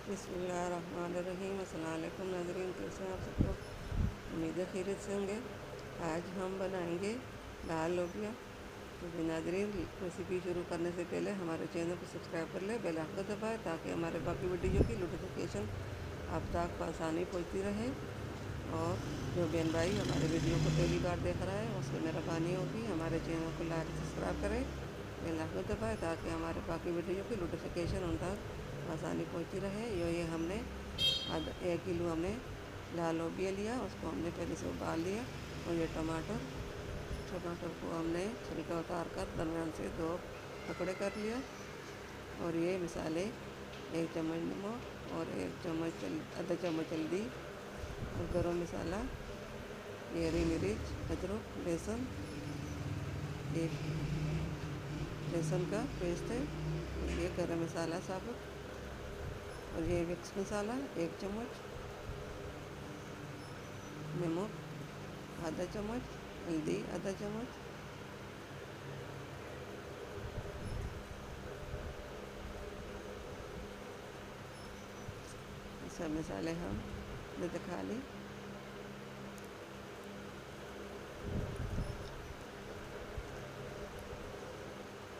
बिस्मिल्लाहिर्रहमानिर्रहीम। अस्सलाम वालेकुम नाज़रीन, कैसे हैं आप सब लोग? उम्मीद है खैरियत से होंगे। आज हम बनाएंगे दाल लोबिया। तो नाज़रीन, रेसिपी शुरू करने से पहले हमारे चैनल को सब्सक्राइब कर ले, बेल आइकन को दबाएं ताकि हमारे बाकी वीडियो की नोटिफिकेशन आप तक आसानी पहुँचती रहे। और जो बहन भाई हमारे वीडियो को पहली बार देख रहा है उससे मेहरबानी होगी हमारे चैनल को लाइक सब्सक्राइब करें, बेल आइकन दबाएं ताकि हमारे बाकी वीडियो की नोटिफिकेशन उन तक आसानी पहुँचती रहे। ये हमने आधा 1 किलो हमने लाल लोबिया लिया, उसको हमने पहले से उबाल लिया। और ये टमाटर को हमने छिलका उतार कर दरमियान से 2 टुकड़े कर लिया। और ये मसाले 1 चम्मच नमक और 1 चम्मच आधा चम्मच हल्दी और गरम मसाला, ये हरी मिर्च, अदरक, लहसुन, एक लहसुन का पेस्ट है, और ये गरम मसाला साबुत, और ये मिक्स मसाला 1 चम्मच, नमक आधा चम्मच, हल्दी आधा चम्मच, सब मसाले हम दिखा ली।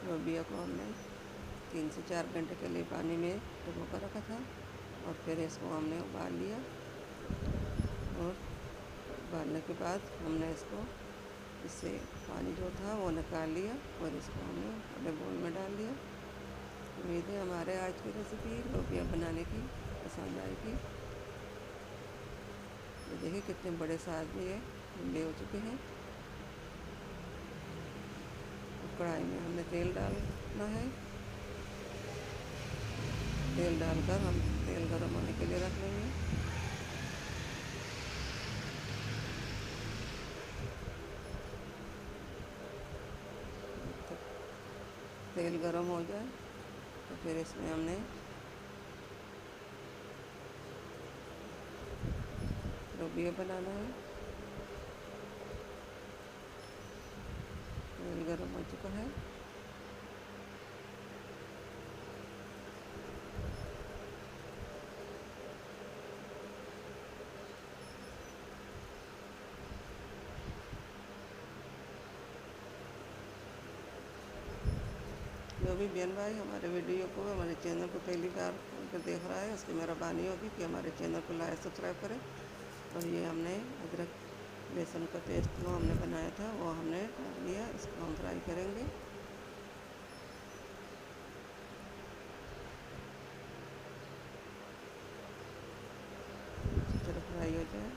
लोबिया को हमने 3 से 4 घंटे के लिए पानी में डुबो कर रखा था, और फिर इसको हमने उबाल लिया। और उबालने के बाद हमने इसको इससे पानी जो था वो निकाल लिया और इसको हमने बड़े बोल में डाल दिया। उम्मीद है हमारे आज की रेसिपी लोबिया बनाने की पसंद आएगी। तो देखिए कितने बड़े साइज में ये लंबे हो चुके हैं। कढ़ाई में हमने तेल डालना है। तेल डालकर हम तेल गर्म होने के लिए रख लेंगे। तो तेल गर्म हो जाए तो फिर इसमें हमने लोबिया बनाना है। तेल गर्म हो चुका है। जो भी बहन भाई हमारे वीडियो को हमारे चैनल को पहली बार देख रहा है उसकी मेहरबानी होगी कि हमारे चैनल को लाइक सब्सक्राइब करें। और ये हमने अदरक लहसुन का पेस्ट जो हमने बनाया था वो हमने डाल लिया। इसको हम फ्राई करेंगे। अच्छी तरह फ्राई हो जाए।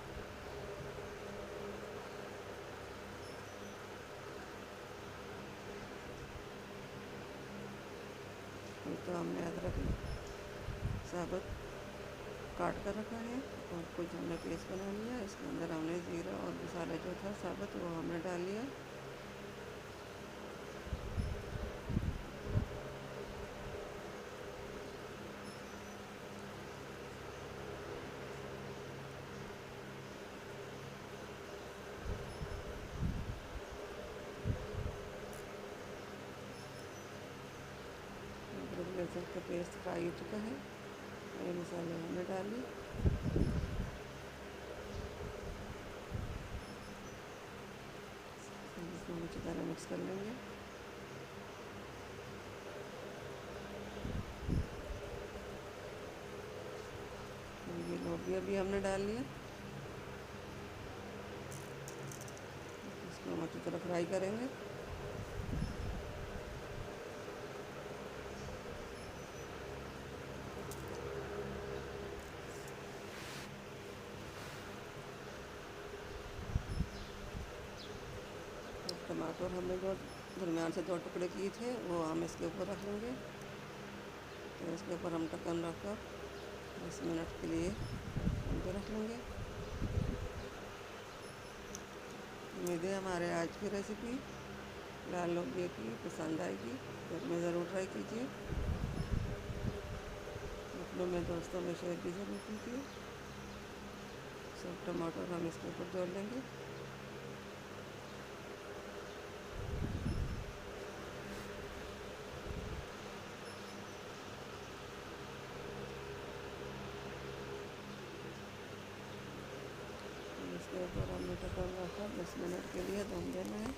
तो हमने अदरक साबुत काट कर रखा है और कुछ हमने पेस्ट बना लिया। इसके अंदर हमने ज़ीरा और मसाला जो था साबुत वो हमने डाल लिया। अदरक लहसुन का पेस्ट फ्राई हो चुका है। ये मसाले हमने डाली। इसको अच्छी तरह मिक्स कर लेंगे। ये लोबिया भी हमने डाल लिया। इसको हम अच्छी तरह फ्राई करेंगे। टमाटर हमने जो दरमियान से 2 टुकड़े किए थे वो हम इसके ऊपर रख लेंगे। तो इसके ऊपर हम ढक्कन रख कर 10 मिनट के लिए हम पे रख लेंगे। उम्मीद है हमारे आज की रेसिपी लाल लोबिया की पसंद आएगी। घर में ज़रूर ट्राई कीजिए। अपनों में दोस्तों में शेयर भी ज़रूर कीजिए। सब टमाटर हम इसके ऊपर जोड़ लेंगे। एक बार हमने ढक्कन रखा 10 मिनट के लिए दम देना है।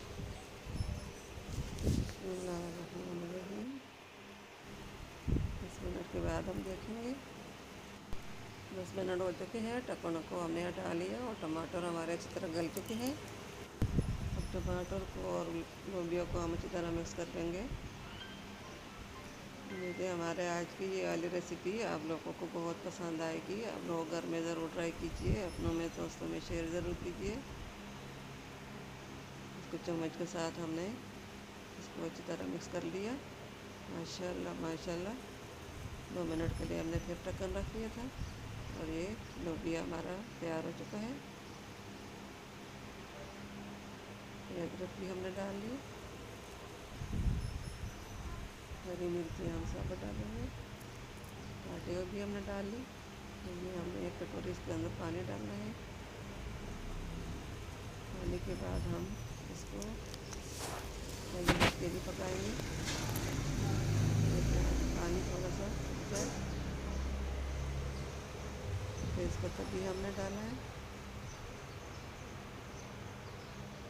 10 मिनट के बाद हम देखेंगे। 10 मिनट हो चुके हैं, ढक्कन को हमने हटा लिया और टमाटर हमारे अच्छी तरह गल चुके हैं। अब टमाटर को और लोबिया को हम अच्छी तरह मिक्स कर लेंगे। उम्मीद है हमारे आज की ये वाली रेसिपी आप लोगों को बहुत पसंद आएगी। आप लोग घर में ज़रूर ट्राई कीजिए, अपनों में दोस्तों में शेयर ज़रूर कीजिए। इसको चम्मच के साथ हमने इसको अच्छी तरह मिक्स कर लिया। माशाल्लाह माशाल्लाह। 2 मिनट के लिए हमने फिर ढक्कन रख दिया था और ये लोबिया हमारा तैयार हो चुका है। अदरक भी हमने डाल ली, हरी मिर्ची हम सब डालेंगे, काटे हुए भी हमने डाल ली। ये हमने एक कटोरी इसके अंदर पानी डालना है। पानी के बाद हम इसको के भी पकाएंगे। पानी थोड़ा सा जाए, तेज़पत्ता भी हमने डाला है।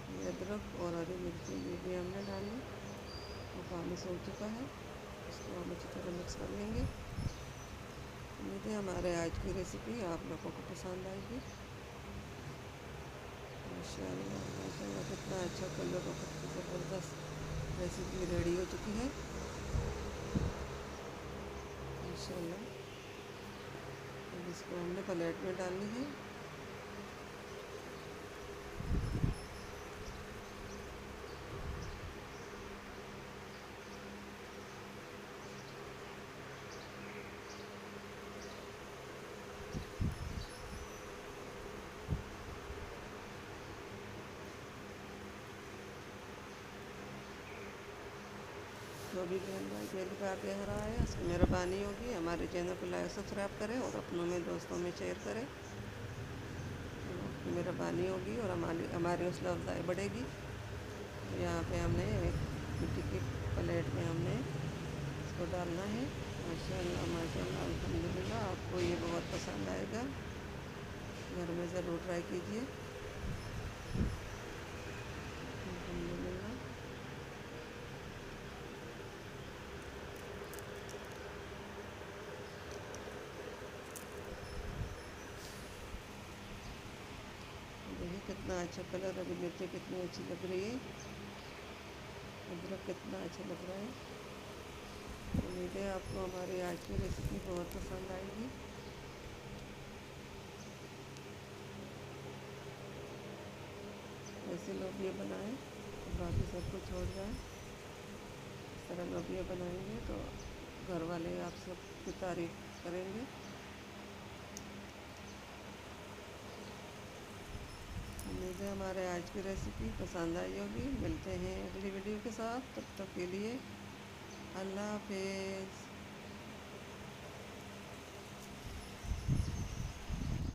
ये अदरक और हरी मिर्ची भी हमने डाली और पानी सूख चुका है। इसको हम अच्छी तरह मिक्स कर लेंगे। उम्मीद है हमारे आज की रेसिपी आप लोगों को पसंद आएगी। माशाल्लाह माशाल्लाह, कितना अच्छा कलर और कितनी ज़बरदस्त रेसिपी रेडी हो चुकी है। माशाल्लाह, अब इसको हमने प्लेट में डालनी है। जो भी बहन भाई पहली बार देख रहा है उसकी मेहरबानी होगी हमारे चैनल को लाइक सब्सक्राइब करें और अपनों में दोस्तों में शेयर करें। मेहरबानी होगी और हमारी हौसला अफजाई बढ़ेगी। यहाँ पे हमने एक मिट्टी की प्लेट में हमने इसको डालना है। माशाल्लाह माशाल्लाह, अल्हम्दुलिल्लाह, आपको ये बहुत पसंद आएगा। घर में ज़रूर ट्राई कीजिए। अल्हम्दुलिल्लाह। देखिए कितना अच्छा कलर, अभी मिर्ची कितनी अच्छी लग रही है, अदरक कितना अच्छा लग रहा है। उम्मीद है आपको हमारी आज की रेसिपी बहुत पसंद आएगी। ऐसे लोबिया बनाएं तो बाकी सब कुछ छोड़ जाए। इस तरह लोबिया बनाएंगे तो घर वाले आप सबकी तारीफ़ करेंगे। उम्मीद है हमारे आज की रेसिपी पसंद आई होगी। मिलते हैं अगली वीडियो के साथ, तब तक के लिए अल्लाह हाफिज़।